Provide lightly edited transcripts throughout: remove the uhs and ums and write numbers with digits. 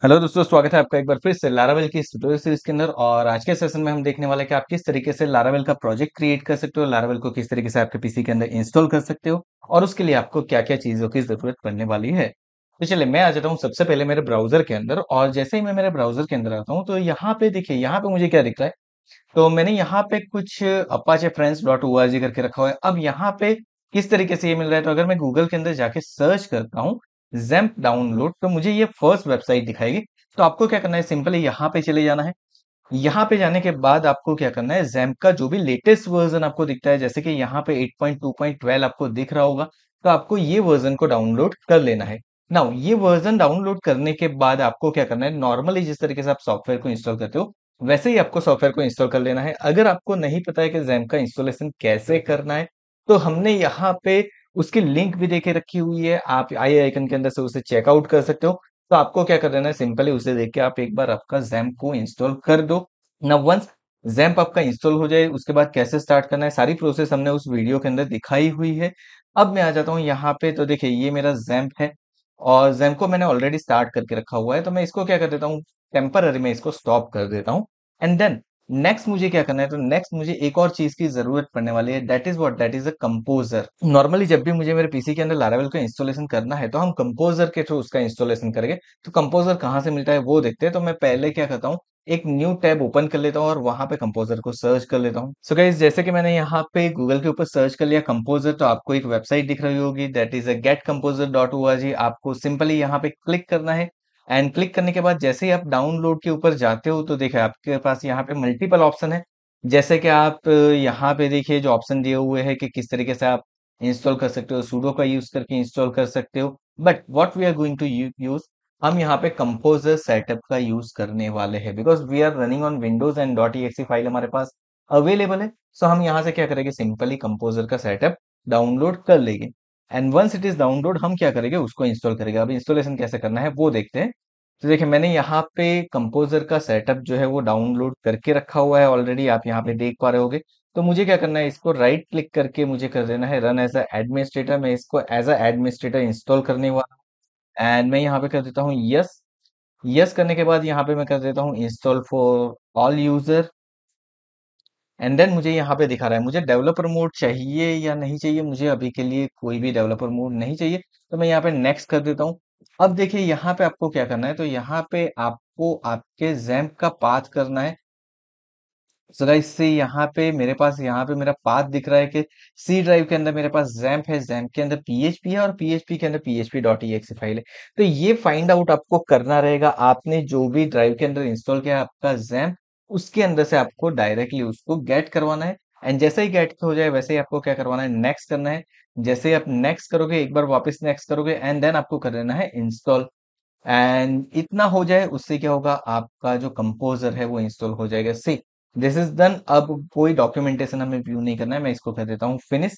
Hello दोस्तों, स्वागत है आपका एक बार फिर से लारावेल की इस ट्यूटोरियल सीरीज के अंदर। और आज के सेशन में हम देखने वाले हैं कि आप किस तरीके से लारावेल का प्रोजेक्ट क्रिएट कर सकते हो, लारावेल को किस तरीके से आपके पीसी के अंदर इंस्टॉल कर सकते हो और उसके लिए आपको क्या क्या चीजों की जरूरत पड़ने वाली है। तो चलिए मैं आ जाता हूँ सबसे पहले मेरे ब्राउजर के अंदर। और जैसे ही मैं मेरे ब्राउजर के अंदर आता हूँ तो यहाँ पे देखिए, यहाँ पे मुझे क्या दिख रहा है। तो मैंने यहाँ पे कुछ Apache friends dot O R G करके रखा हुआ है। अब यहाँ पे किस तरीके से ये मिल रहा है, तो अगर मैं गूगल के अंदर जाके सर्च करता हूँ जैम्प डाउनलोड, तो मुझे ये फर्स्ट वेबसाइट दिखाएगी। तो आपको क्या करना है, सिंपली यहाँ पे चले जाना है। यहाँ पे जाने के बाद आपको क्या करना है, जैम्प का जो भी लेटेस्ट वर्जन आपको दिखता है, जैसे कि यहाँ पे 8.2.12 आपको दिख रहा होगा, तो आपको ये वर्जन को डाउनलोड कर लेना है। नाउ ये वर्जन डाउनलोड करने के बाद आपको क्या करना है, नॉर्मली जिस तरीके से आप सॉफ्टवेयर को इंस्टॉल करते हो वैसे ही आपको सॉफ्टवेयर को इंस्टॉल कर लेना है। अगर आपको नहीं पता है कि जैम्प का इंस्टॉलेशन कैसे करना है, तो हमने यहाँ पे उसकी लिंक भी देके रखी हुई है, आप आई आइकन के अंदर से उसे चेकआउट कर सकते हो। तो आपको क्या कर देना है, सिंपली उसे देख के आप एक बार आपका जैम्प को इंस्टॉल कर दो। ना वंस जैम्प आपका इंस्टॉल हो जाए, उसके बाद कैसे स्टार्ट करना है सारी प्रोसेस हमने उस वीडियो के अंदर दिखाई हुई है। अब मैं आ जाता हूँ यहाँ पे, तो देखिए ये मेरा जैम्प है और जैम्प को मैंने ऑलरेडी स्टार्ट करके रखा हुआ है। तो मैं इसको क्या कर देता हूँ, टेम्पररी में इसको स्टॉप कर देता हूँ। एंड देन नेक्स्ट मुझे क्या करना है, तो नेक्स्ट मुझे एक और चीज की जरूरत पड़ने वाली है, that is what, that is a composer. Normally जब भी मुझे मेरे पीसी के अंदर लारावेल का इंस्टॉलेशन करना है तो हम कंपोजर के थ्रू उसका इंस्टॉलेशन करेंगे। तो कंपोजर कहाँ से मिलता है वो देखते हैं। तो मैं पहले क्या करता हूँ, एक न्यू टैब ओपन कर लेता हूँ और वहां पे कंपोजर को सर्च कर लेता हूँ। सो गाइस, जैसे कि मैंने यहाँ पे गूगल के ऊपर सर्च कर लिया कंपोजर, तो आपको एक वेबसाइट दिख रही होगी, that is get composer dot O R G. आपको सिंपली यहाँ पे क्लिक करना है। एंड क्लिक करने के बाद जैसे ही आप डाउनलोड के ऊपर जाते हो तो देखिए आपके पास यहाँ पे मल्टीपल ऑप्शन है। जैसे कि आप यहाँ पे देखिए जो ऑप्शन दिए हुए हैं कि किस तरीके से आप इंस्टॉल कर सकते हो, सूडो का यूज करके इंस्टॉल कर सकते हो। But what we are going to use, हम यहाँ पे कंपोजर सेटअप का यूज करने वाले हैं, because we are running on Windows and dot E file हमारे पास अवेलेबल है। सो हम यहाँ से क्या करेंगे, सिंपली कंपोजर का सेटअप डाउनलोड कर लेंगे। And once it is download, हम क्या करेंगे, उसको इंस्टॉल करेंगे। अब इंस्टॉलेशन कैसे करना है वो देखते हैं। तो देखिए मैंने यहाँ पे कंपोजर का सेटअप जो है वो डाउनलोड करके रखा हुआ है ऑलरेडी, आप यहाँ पे देख पा रहे होगे। तो मुझे क्या करना है, इसको राइट क्लिक करके मुझे कर देना है रन एज अ एडमिनिस्ट्रेटर। मैं इसको एज अ एडमिनिस्ट्रेटर इंस्टॉल करने वाला हूँ। एंड मैं यहाँ पे कर देता हूँ यस। यस करने के बाद यहाँ पे मैं कर देता हूँ install for all user. And then मुझे यहाँ पे दिखा रहा है मुझे डेवलपर मोड चाहिए या नहीं चाहिए। मुझे अभी के लिए कोई भी डेवलपर मोड नहीं चाहिए, तो मैं यहाँ पे नेक्स्ट कर देता हूँ। अब देखिए यहाँ पे आपको क्या करना है, तो यहाँ पे आपको आपके जैम्प का पाथ करना है। सो गाइस से यहाँ पे मेरे पास, यहाँ पे मेरा पाथ दिख रहा है कि सी ड्राइव के अंदर मेरे पास जैम्प है, जैम्प के अंदर पीएचपी है और पीएचपी के अंदर पीएचपी डॉट exe फाइल है। तो ये फाइंड आउट आपको करना रहेगा, आपने जो भी ड्राइव के अंदर इंस्टॉल किया है आपका जैम्प, उसके अंदर से आपको डायरेक्टली उसको गेट करवाना है। एंड जैसे ही गेट हो जाए वैसे ही आपको क्या करवाना है, नेक्स्ट करना है। जैसे ही आप नेक्स्ट करोगे, एक बार वापस नेक्स्ट करोगे, एंड देन आपको कर देना है इंस्टॉल। एंड इतना हो जाए, उससे क्या होगा, आपका जो कंपोजर है वो इंस्टॉल हो जाएगा। सी, दिस इज डन। अब कोई डॉक्यूमेंटेशन हमें व्यू नहीं करना है, मैं इसको कर देता हूँ फिनिश।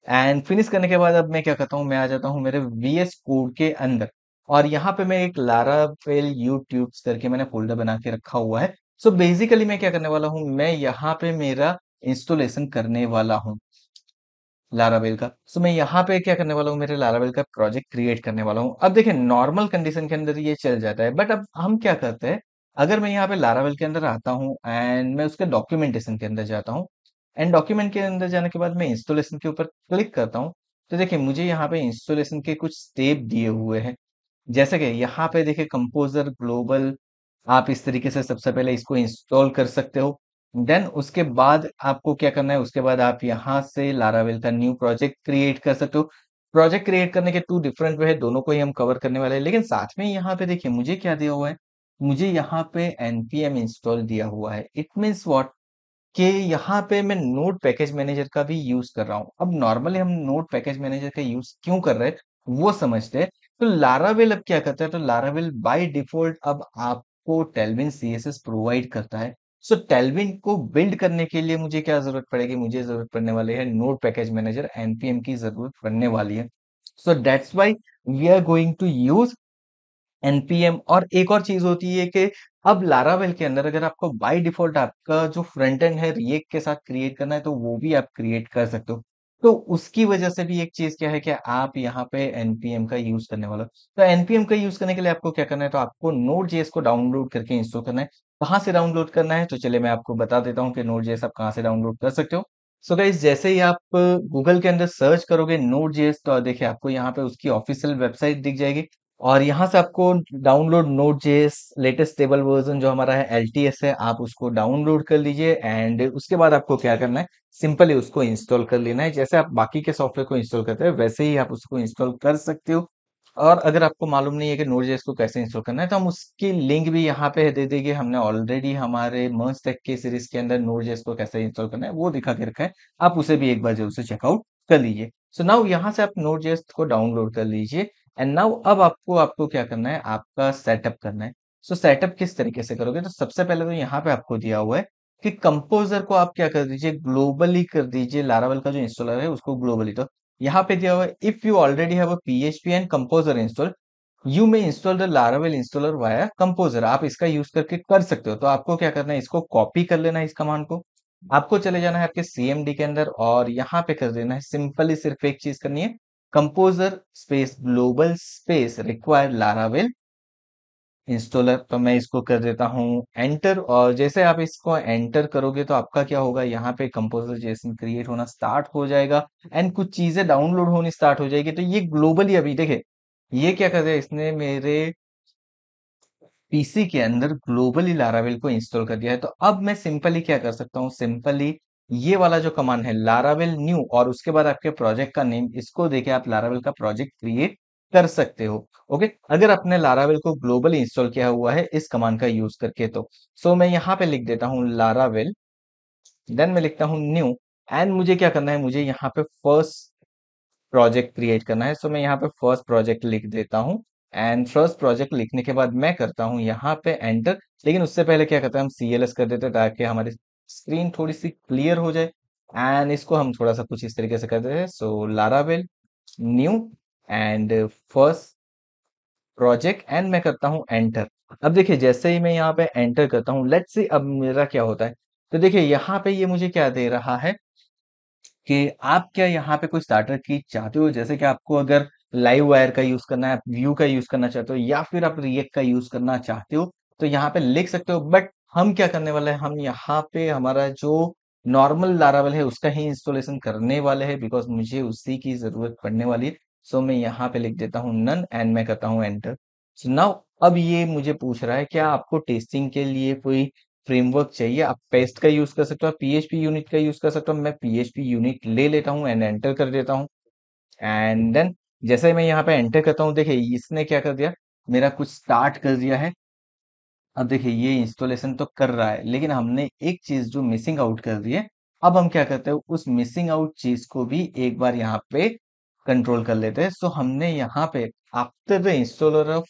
एंड फिनिश करने के बाद अब मैं क्या करता हूँ, मैं आ जाता हूँ मेरे वीएस कोड के अंदर। और यहाँ पे मैं एक लारावेल यूट्यूब्स करके मैंने फोल्डर बना के रखा हुआ है। सो बेसिकली मैं क्या करने वाला हूँ, मैं यहाँ पे मेरा इंस्टॉलेशन करने वाला हूँ लारावेल का। सो मैं यहाँ पे क्या करने वाला हूँ, मेरे लारावेल का प्रोजेक्ट क्रिएट करने वाला हूँ। अब देखिए नॉर्मल कंडीशन के अंदर ये चल जाता है, बट अब हम क्या करते हैं, अगर मैं यहाँ पे लारावेल के अंदर आता हूँ एंड मैं उसके डॉक्यूमेंटेशन के अंदर जाता हूँ, एंड डॉक्यूमेंट के अंदर जाने के बाद मैं इंस्टॉलेशन के ऊपर क्लिक करता हूँ, तो देखिए मुझे यहाँ पे इंस्टॉलेशन के कुछ स्टेप दिए हुए हैं। जैसे कि यहाँ पे देखिए कंपोजर ग्लोबल, आप इस तरीके से सबसे पहले इसको इंस्टॉल कर सकते हो। देन उसके बाद आपको क्या करना है, उसके बाद आप यहाँ से लारावेल का न्यू प्रोजेक्ट क्रिएट कर सकते हो। प्रोजेक्ट क्रिएट करने के टू डिफरेंट वे है, दोनों को ही हम कवर करने वाले हैं। लेकिन साथ में यहाँ पे देखिए मुझे क्या दिया हुआ है, मुझे यहाँ पे npm इंस्टॉल दिया हुआ है। इट मीन्स व्हाट, कि यहाँ पे मैं नोड पैकेज मैनेजर का भी यूज कर रहा हूँ। अब नॉर्मली हम नोड पैकेज मैनेजर का यूज क्यों कर रहे हैं वो समझते हैं। तो लारावेल अब क्या करता है, तो लारावेल बाय डिफॉल्ट अब आपको टेल्विन सीएसएस प्रोवाइड करता है। सो टेल्विन को बिल्ड करने के लिए मुझे क्या जरूरत पड़ेगी, मुझे जरूरत पड़ने वाली है नोड पैकेज मैनेजर एनपीएम की जरूरत पड़ने वाली है। So that's why we are going to use NPM. और एक और चीज होती है कि अब लारावेल के अंदर अगर आपको बाय डिफॉल्ट आपका जो फ्रंट एंड है रिएक्ट के साथ क्रिएट करना है, तो वो भी आप क्रिएट कर सकते हो। तो उसकी वजह से भी एक चीज क्या है कि आप यहाँ पे एनपीएम का यूज करने वाला हो। तो एनपीएम का यूज करने के लिए आपको क्या करना है, तो आपको नोड जेएस को डाउनलोड करके इंस्टॉल करना है। कहाँ से डाउनलोड करना है, तो चलिए मैं आपको बता देता हूँ कि नोड जेएस आप कहाँ से डाउनलोड कर सकते हो। सो गाइस, जैसे ही आप गूगल के अंदर सर्च करोगे नोड जेएस, तो देखिए आपको यहाँ पे उसकी ऑफिशियल वेबसाइट दिख जाएगी। और यहाँ से आपको download node JS latest stable version जो हमारा है एलटीएस है, आप उसको डाउनलोड कर लीजिए। एंड उसके बाद आपको क्या करना है, सिंपली उसको इंस्टॉल कर लेना है। जैसे आप बाकी के सॉफ्टवेयर को इंस्टॉल करते हैं वैसे ही आप उसको इंस्टॉल कर सकते हो। और अगर आपको मालूम नहीं है कि नोड.जेएस को कैसे इंस्टॉल करना है, तो हम उसकी लिंक भी यहाँ पे दे देंगे। हमने ऑलरेडी हमारे मर्ज टेक के सीरीज के अंदर नोड.जेएस को कैसे इंस्टॉल करना है वो दिखा के रखा है। आप उसे भी एक बार जरूर से चेकआउट कर लीजिए। सो नाउ यहाँ से आप नोड.जेएस को डाउनलोड कर लीजिए। एंड नाउ अब आपको आपको क्या करना है, आपका सेटअप करना है। सो सेटअप किस तरीके से करोगे, तो सबसे पहले तो यहाँ पे आपको दिया हुआ है कि कंपोजर को आप क्या कर दीजिए, ग्लोबली कर दीजिए। लारावेल का जो इंस्टॉलर है उसको ग्लोबली। तो यहाँ पे दिया हुआ है, if you already have a PHP and composer install, you may install the Laravel installer via composer. आप इसका यूज करके कर सकते हो। तो आपको क्या करना है, इसको कॉपी कर लेना है इस कमांड को। आपको चले जाना है आपके सीएमडी के अंदर और यहाँ पे कर देना है, सिंपली सिर्फ एक चीज करनी है, composer space global space require Laravel installer. तो मैं इसको कर देता हूँ एंटर। और जैसे आप इसको एंटर करोगे तो आपका क्या होगा, यहाँ पे कंपोजर जेसन क्रिएट होना स्टार्ट हो जाएगा। एंड कुछ चीजें डाउनलोड होनी स्टार्ट हो जाएगी। तो ये ग्लोबली अभी देखे, ये क्या कर दिया इसने, मेरे पीसी के अंदर ग्लोबली लारावेल को इंस्टॉल कर दिया है। तो अब मैं सिंपली क्या कर सकता हूँ, सिंपली ये वाला जो कमांड है लारावेल न्यू और उसके बाद आपके प्रोजेक्ट का नेम, इसको देके आप लारावेल का प्रोजेक्ट क्रिएट कर सकते हो। ओके, अगर आपने लारावेल को ग्लोबली इंस्टॉल किया हुआ है इस कमांड का यूज करके, तो सो मैं यहाँ पे लिख देता हूँ लारावेल, देन मैं लिखता हूँ न्यू। एंड मुझे क्या करना है, मुझे यहाँ पे फर्स्ट प्रोजेक्ट क्रिएट करना है। सो मैं यहाँ पे फर्स्ट प्रोजेक्ट लिख देता हूँ। एंड फर्स्ट प्रोजेक्ट लिखने के बाद मैं करता हूँ यहाँ पे एंटर। लेकिन उससे पहले क्या करते हैं, हम सीएलएस कर देते हैं ताकि हमारी स्क्रीन थोड़ी सी क्लियर हो जाए। एंड इसको हम थोड़ा सा कुछ इस तरीके से कर देते हैं। So Laravel new and first project and मैं करता हूँ एंटर। अब देखिए जैसे ही मैं यहाँ पे एंटर करता हूँ, लेट्स सी अब मेरा क्या होता है। तो देखिए यहाँ पे ये मुझे क्या दे रहा है कि आप क्या यहाँ पे कोई स्टार्टर की चाहते हो। जैसे कि आपको अगर लाइव वायर का यूज करना है, आप व्यू का यूज करना चाहते हो, या फिर आप रिएक्ट का यूज करना चाहते हो, तो यहाँ पे लिख सकते हो। बट हम क्या करने वाले हैं, हम यहाँ पे हमारा जो नॉर्मल लारावेल है उसका ही इंस्टॉलेशन करने वाले हैं, बिकॉज मुझे उसी की जरूरत पड़ने वाली है। सो मैं यहाँ पे लिख देता हूँ नन एंड मैं करता हूँ एंटर। सो नाउ अब ये मुझे पूछ रहा है क्या आपको टेस्टिंग के लिए कोई फ्रेमवर्क चाहिए। आप पेस्ट का यूज कर सकते हो, आप पीएचपी यूनिट का यूज कर सकते हो। मैं पीएचपी यूनिट ले लेता हूँ एंड एंटर कर देता हूँ। एंड देन जैसे ही मैं यहाँ पे एंटर करता हूँ, देखिए इसने क्या कर दिया, मेरा कुछ स्टार्ट कर दिया है। अब देखिए ये इंस्टॉलेशन तो कर रहा है, लेकिन हमने एक चीज जो मिसिंग आउट कर दी है। अब हम क्या करते हैं, उस मिसिंग आउट चीज को भी एक बार यहाँ पे कंट्रोल कर लेते हैं। सो हमने यहाँ पे after the installer of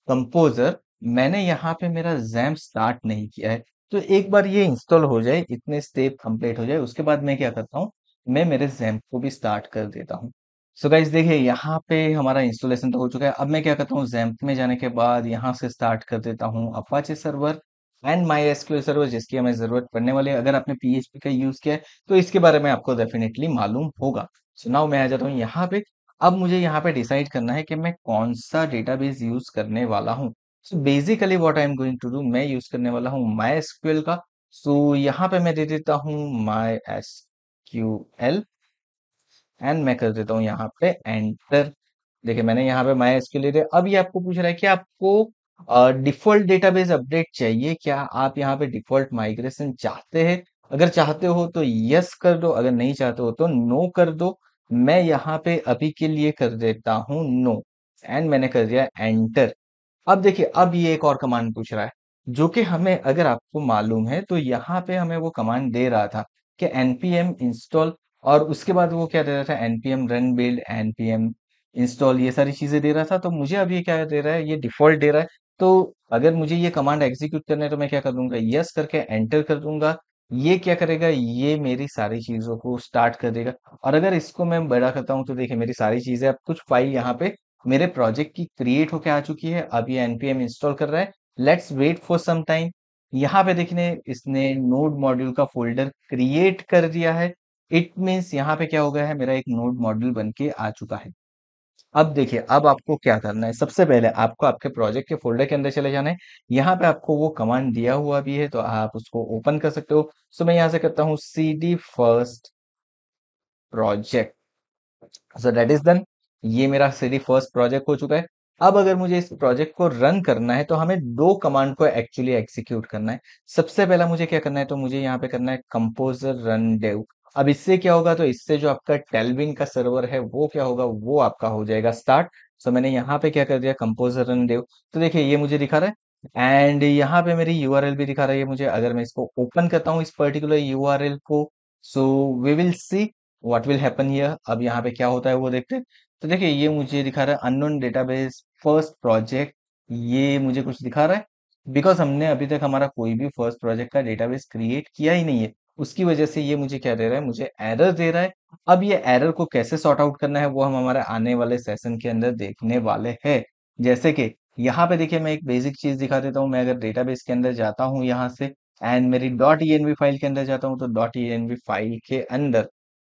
composer, मैंने यहाँ पे मेरा जैम्प स्टार्ट नहीं किया है। तो एक बार ये इंस्टॉल हो जाए, इतने स्टेप कंप्लीट हो जाए, उसके बाद मैं क्या करता हूँ, मैं मेरे जैम्प को भी स्टार्ट कर देता हूँ। सो गाइस देखिए यहाँ पे हमारा इंस्टॉलेशन तो हो चुका है। अब मैं क्या करता हूँ, जैम्प में जाने के बाद यहाँ से स्टार्ट कर देता हूँ Apache server and my SQL server, जिसकी हमें जरूरत पड़ने वाली है। अगर आपने पीएचपी का यूज किया है तो इसके बारे में आपको डेफिनेटली मालूम होगा। सो नाउ मैं आ जाता हूँ यहाँ पे। अब मुझे यहाँ पे डिसाइड करना है कि मैं कौन सा डेटाबेस यूज करने वाला हूँ। So basically what I am going to do, मैं यूज करने वाला हूँ माई एसक्यूएल का। सो यहाँ पे मैं दे देता हूँ माई एसक्यूएल एंड मैं कर देता हूँ यहाँ पे एंटर। देखिए मैंने यहाँ पे माई एसक्यूएल ले दिया। अब ये आपको पूछ रहा है कि आपको डिफॉल्ट डेटाबेस अपडेट चाहिए क्या, आप यहाँ पे डिफॉल्ट माइग्रेशन चाहते हैं। अगर चाहते हो तो यस कर दो, अगर नहीं चाहते हो तो नो कर दो। मैं यहाँ पे अभी के लिए कर देता हूँ नो एंड मैंने कर दिया एंटर। अब देखिए अब ये एक और कमांड पूछ रहा है, जो कि हमें अगर आपको मालूम है तो यहाँ पे हमें वो कमांड दे रहा था कि npm इंस्टॉल, और उसके बाद वो क्या दे रहा था, npm run build npm install, ये सारी चीजें दे रहा था। तो मुझे अब ये क्या दे रहा है, ये डिफॉल्ट दे रहा है। तो अगर मुझे ये कमांड एग्जीक्यूट करना है तो मैं क्या कर दूंगा, यस करके एंटर कर दूंगा। ये क्या करेगा, ये मेरी सारी चीजों को स्टार्ट कर देगा। और अगर इसको मैं बड़ा करता हूँ तो देखिए मेरी सारी चीजें, अब कुछ फाइल यहाँ पे मेरे प्रोजेक्ट की क्रिएट होके आ चुकी है। अब ये npm इंस्टॉल कर रहा है। Let's wait for some time. यहाँ पे देखने इसने नोड मॉड्यूल का फोल्डर क्रिएट कर दिया है। इट मीन्स यहाँ पे क्या हो गया है, मेरा एक नोड मॉड्यूल बन के आ चुका है। अब देखिए, अब आपको क्या करना है, सबसे पहले आपको आपके प्रोजेक्ट के फोल्डर के अंदर चले जाना है। यहाँ पे आपको वो कमांड दिया हुआ भी है, तो आप उसको ओपन कर सकते हो। सो मैं यहाँ से करता हूँ cd first project. So that is done. ये मेरा सीडी फर्स्ट प्रोजेक्ट हो चुका है। अब अगर मुझे इस प्रोजेक्ट को रन करना है तो हमें दो कमांड को एक्चुअली एग्जीक्यूट करना है। सबसे पहला मुझे क्या करना है, तो मुझे यहाँ पे करना है कंपोजर रन डेव। अब इससे क्या होगा, तो इससे जो आपका टेलविन का सर्वर है वो क्या होगा, वो आपका हो जाएगा स्टार्ट। सो मैंने यहाँ पे क्या कर दिया, कंपोजर रन डेव। तो देखिए ये मुझे दिखा रहा है एंड यहाँ पे मेरी यूआरएल भी दिखा रहा है मुझे। अगर मैं इसको ओपन करता हूँ इस पर्टिकुलर यूआरएल को, so we will see what will happen here. अब यहाँ पे क्या होता है वो देखते हैं। तो देखिए ये मुझे दिखा रहा है अननोन डेटाबेस फर्स्ट प्रोजेक्ट, ये मुझे कुछ दिखा रहा है बिकॉज हमने अभी तक हमारा कोई भी फर्स्ट प्रोजेक्ट का डेटाबेस क्रिएट किया ही नहीं है। उसकी वजह से ये मुझे क्या दे रहा है, मुझे एरर दे रहा है। अब ये एरर को कैसे सॉर्ट आउट करना है वो हम हमारे आने वाले सेशन के अंदर देखने वाले हैं। जैसे कि यहाँ पे देखिए मैं एक बेसिक चीज दिखा देता हूँ। मैं अगर डेटाबेस के अंदर जाता हूँ यहाँ से एंड मेरी डॉट ई फाइल के अंदर जाता हूँ, तो डॉट ई फाइल के अंदर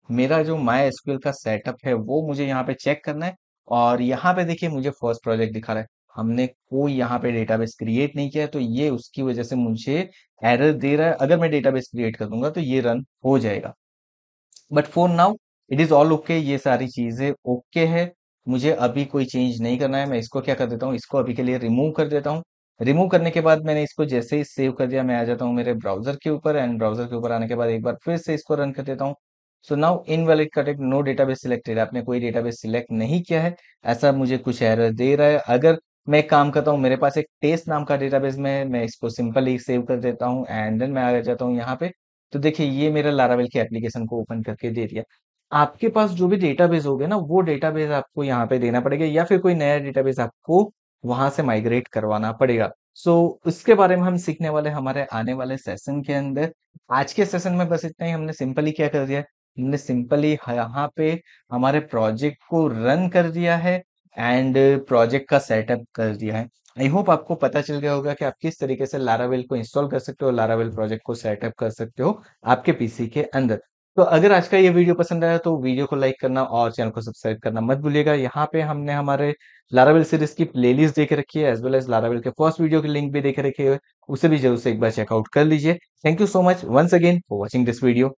मेरा जो माई एसक्यूएल का सेटअप है वो मुझे यहाँ पे चेक करना है। और यहाँ पे देखिए मुझे फर्स्ट प्रोजेक्ट दिखा रहा है, हमने कोई यहाँ पे डेटाबेस क्रिएट नहीं किया है, तो ये उसकी वजह से मुझे एरर दे रहा है। अगर मैं डेटाबेस क्रिएट कर दूंगा तो ये रन हो जाएगा, but for now it is all okay. ये सारी चीजें ओके है, मुझे अभी कोई चेंज नहीं करना है। मैं इसको क्या कर देता हूँ, इसको अभी के लिए रिमूव कर देता हूँ। रिमूव करने के बाद मैंने इसको जैसे ही सेव कर दिया, मैं आ जाता हूँ मेरे ब्राउजर के ऊपर एंड ब्राउजर के ऊपर आने के बाद एक बार फिर से इसको रन कर देता हूँ। So now invalid connect, no database selected, आपने कोई डेटाबेस सिलेक्ट नहीं किया है, ऐसा मुझे कुछ एरर दे रहा है। अगर मैं एक काम करता हूँ, मेरे पास एक टेस्ट नाम का डेटाबेस में है, मैं इसको सिंपली सेव कर देता हूँ एंड देन मैं आ जाता हूँ यहाँ पे। तो देखिए ये मेरा लारावेल की एप्लीकेशन को ओपन करके दे दिया। आपके पास जो भी डेटाबेस हो गया ना, वो डेटाबेस आपको यहाँ पे देना पड़ेगा या फिर कोई नया डेटाबेस आपको वहां से माइग्रेट करवाना पड़ेगा। सो इसके बारे में हम सीखने वाले हैं हमारे आने वाले सेशन के अंदर। आज के सेशन में बस इतना ही। हमने सिंपली क्या कर दिया है, हमने सिंपली यहाँ पे हमारे प्रोजेक्ट को रन कर दिया है एंड प्रोजेक्ट का सेटअप कर दिया है। आई होप आपको पता चल गया होगा कि आप किस तरीके से लारावेल को इंस्टॉल कर सकते हो, लारावेल प्रोजेक्ट को सेटअप कर सकते हो आपके पीसी के अंदर। तो अगर आज का ये वीडियो पसंद आया तो वीडियो को लाइक करना और चैनल को सब्सक्राइब करना मत भूलिएगा। यहाँ पे हमने हमारे लारावेल सीरीज की प्लेलिस्ट देके रखी है, एज वेल एज लारावेल के फर्स्ट वीडियो की लिंक भी देके रखी है, उसे भी जरूर से एक बार चेकआउट कर लीजिए। Thank you so much once again for watching this video.